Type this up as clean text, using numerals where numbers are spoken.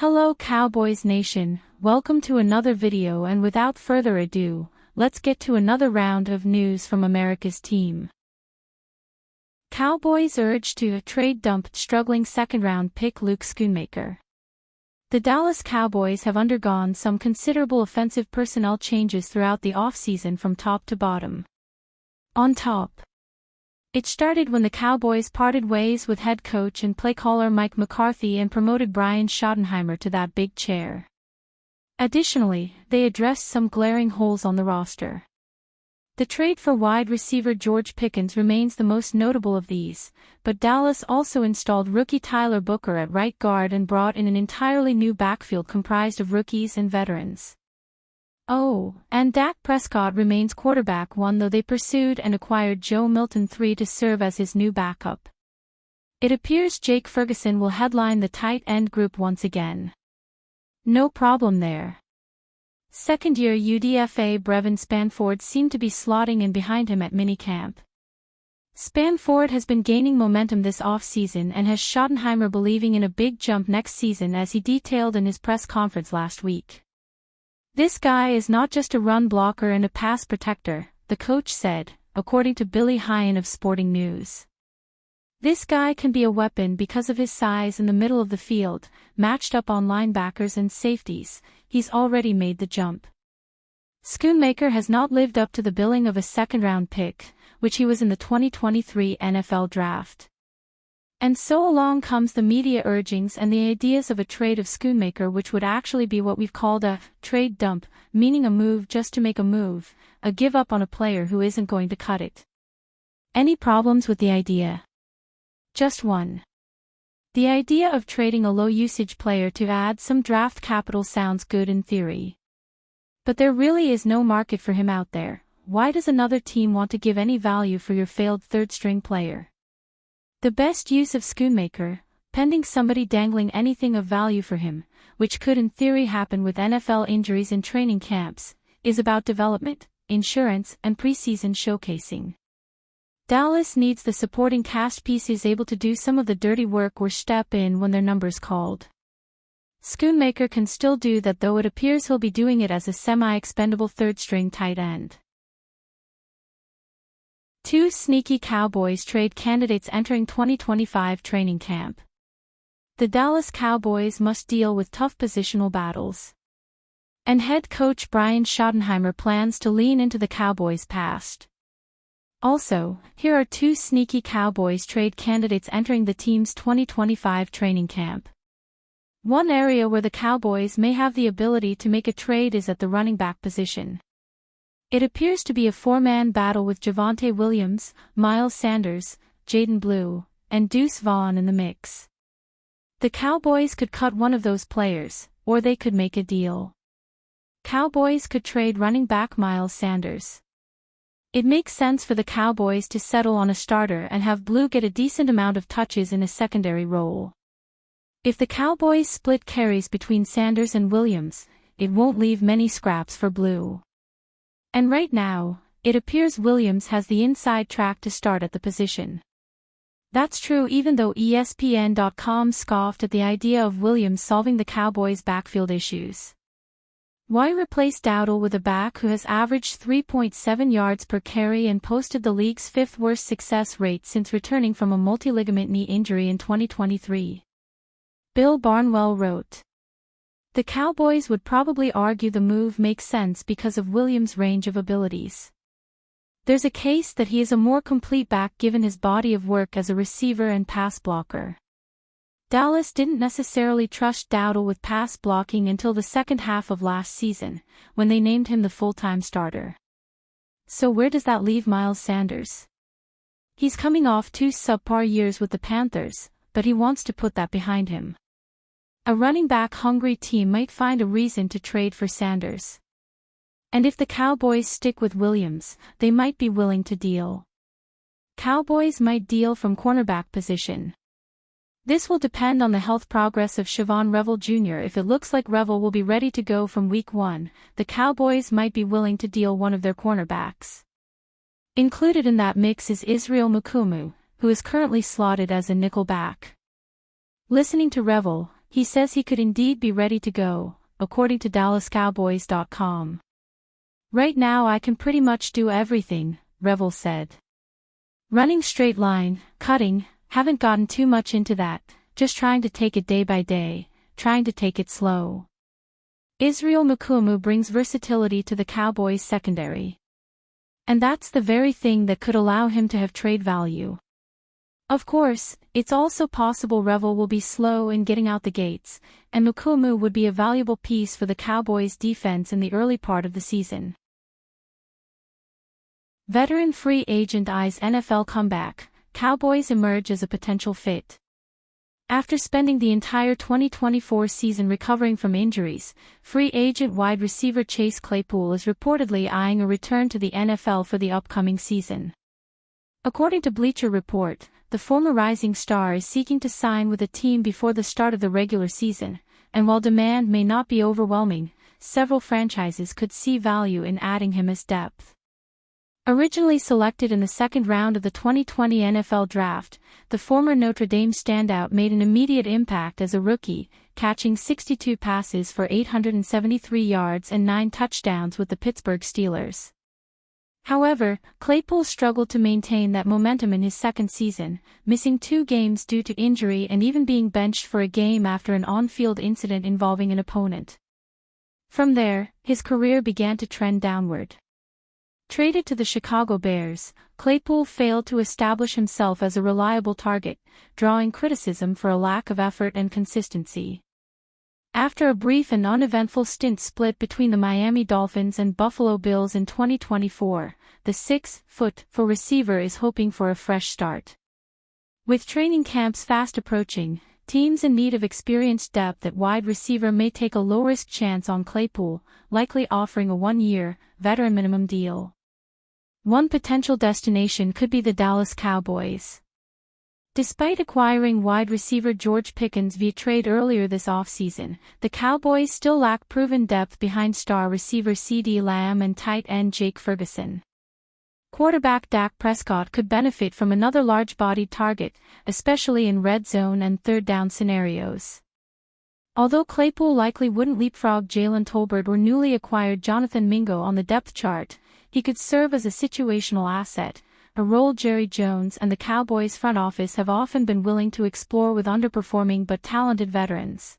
Hello Cowboys Nation, welcome to another video, and without further ado, let's get to another round of news from America's team. Cowboys urged to trade dumped struggling second-round pick Luke Schoonmaker. The Dallas Cowboys have undergone some considerable offensive personnel changes throughout the offseason from top to bottom. On top, it started when the Cowboys parted ways with head coach and play-caller Mike McCarthy and promoted Brian Schottenheimer to that big chair. Additionally, they addressed some glaring holes on the roster. The trade for wide receiver George Pickens remains the most notable of these, but Dallas also installed rookie Tyler Booker at right guard and brought in an entirely new backfield comprised of rookies and veterans. Oh, and Dak Prescott remains quarterback one, though they pursued and acquired Joe Milton III to serve as his new backup. It appears Jake Ferguson will headline the tight end group once again. No problem there. Second-year UDFA Brevin Spanford seemed to be slotting in behind him at minicamp. Spanford has been gaining momentum this offseason and has Schottenheimer believing in a big jump next season, as he detailed in his press conference last week. "This guy is not just a run blocker and a pass protector," the coach said, according to Billy Hine of Sporting News. "This guy can be a weapon because of his size in the middle of the field, matched up on linebackers and safeties. He's already made the jump." Schoonmaker has not lived up to the billing of a second-round pick, which he was in the 2023 NFL Draft. And so along comes the media urgings and the ideas of a trade of Schoonmaker, which would actually be what we've called a trade dump, meaning a move just to make a move, a give up on a player who isn't going to cut it. Any problems with the idea? Just one. The idea of trading a low-usage player to add some draft capital sounds good in theory. But there really is no market for him out there. Why does another team want to give any value for your failed third-string player? The best use of Schoonmaker, pending somebody dangling anything of value for him, which could in theory happen with NFL injuries in training camps, is about development, insurance, and preseason showcasing. Dallas needs the supporting cast pieces able to do some of the dirty work or step in when their number's called. Schoonmaker can still do that, though it appears he'll be doing it as a semi-expendable third-string tight end. Two sneaky Cowboys trade candidates entering 2025 training camp. The Dallas Cowboys must deal with tough positional battles. And head coach Brian Schottenheimer plans to lean into the Cowboys' past. Also, here are two sneaky Cowboys trade candidates entering the team's 2025 training camp. One area where the Cowboys may have the ability to make a trade is at the running back position. It appears to be a four-man battle with Javonte Williams, Miles Sanders, Jaden Blue, and Deuce Vaughn in the mix. The Cowboys could cut one of those players, or they could make a deal. Cowboys could trade running back Miles Sanders. It makes sense for the Cowboys to settle on a starter and have Blue get a decent amount of touches in a secondary role. If the Cowboys split carries between Sanders and Williams, it won't leave many scraps for Blue. And right now, it appears Williams has the inside track to start at the position. That's true even though ESPN.com scoffed at the idea of Williams solving the Cowboys' backfield issues. Why replace Dowdle with a back who has averaged 3.7 yards per carry and posted the league's fifth worst success rate since returning from a multi-ligament knee injury in 2023? Bill Barnwell wrote. The Cowboys would probably argue the move makes sense because of Williams' range of abilities. There's a case that he is a more complete back given his body of work as a receiver and pass blocker. Dallas didn't necessarily trust Dowdle with pass blocking until the second half of last season, when they named him the full-time starter. So where does that leave Miles Sanders? He's coming off 2 subpar years with the Panthers, but he wants to put that behind him. A running back-hungry team might find a reason to trade for Sanders. And if the Cowboys stick with Williams, they might be willing to deal. Cowboys might deal from cornerback position. This will depend on the health progress of Siobhan Revel Jr. If it looks like Revel will be ready to go from week 1, the Cowboys might be willing to deal one of their cornerbacks. Included in that mix is Israel Mukumu, who is currently slotted as a nickel back. Listening to Revel, he says he could indeed be ready to go, according to DallasCowboys.com. "Right now I can pretty much do everything," Revel said. "Running straight line, cutting, haven't gotten too much into that, just trying to take it day by day, trying to take it slow." Israel Mukuamu brings versatility to the Cowboys secondary. And that's the very thing that could allow him to have trade value. Of course, it's also possible Revel will be slow in getting out the gates, and Mukuamu would be a valuable piece for the Cowboys' defense in the early part of the season. Veteran free agent eyes NFL comeback, Cowboys emerge as a potential fit. After spending the entire 2024 season recovering from injuries, free agent wide receiver Chase Claypool is reportedly eyeing a return to the NFL for the upcoming season. According to Bleacher Report, the former rising star is seeking to sign with a team before the start of the regular season, and while demand may not be overwhelming, several franchises could see value in adding him as depth. Originally selected in the second round of the 2020 NFL Draft, the former Notre Dame standout made an immediate impact as a rookie, catching 62 passes for 873 yards and 9 touchdowns with the Pittsburgh Steelers. However, Claypool struggled to maintain that momentum in his second season, missing 2 games due to injury and even being benched for a game after an on-field incident involving an opponent. From there, his career began to trend downward. Traded to the Chicago Bears, Claypool failed to establish himself as a reliable target, drawing criticism for a lack of effort and consistency. After a brief and uneventful stint split between the Miami Dolphins and Buffalo Bills in 2024, the 6'4" receiver is hoping for a fresh start. With training camps fast approaching, teams in need of experienced depth at wide receiver may take a low-risk chance on Claypool, likely offering a 1-year, veteran minimum deal. One potential destination could be the Dallas Cowboys. Despite acquiring wide receiver George Pickens via trade earlier this offseason, the Cowboys still lack proven depth behind star receiver CeeDee Lamb and tight end Jake Ferguson. Quarterback Dak Prescott could benefit from another large-bodied target, especially in red zone and third-down scenarios. Although Claypool likely wouldn't leapfrog Jalen Tolbert or newly acquired Jonathan Mingo on the depth chart, he could serve as a situational asset, a role Jerry Jones and the Cowboys front office have often been willing to explore with underperforming but talented veterans.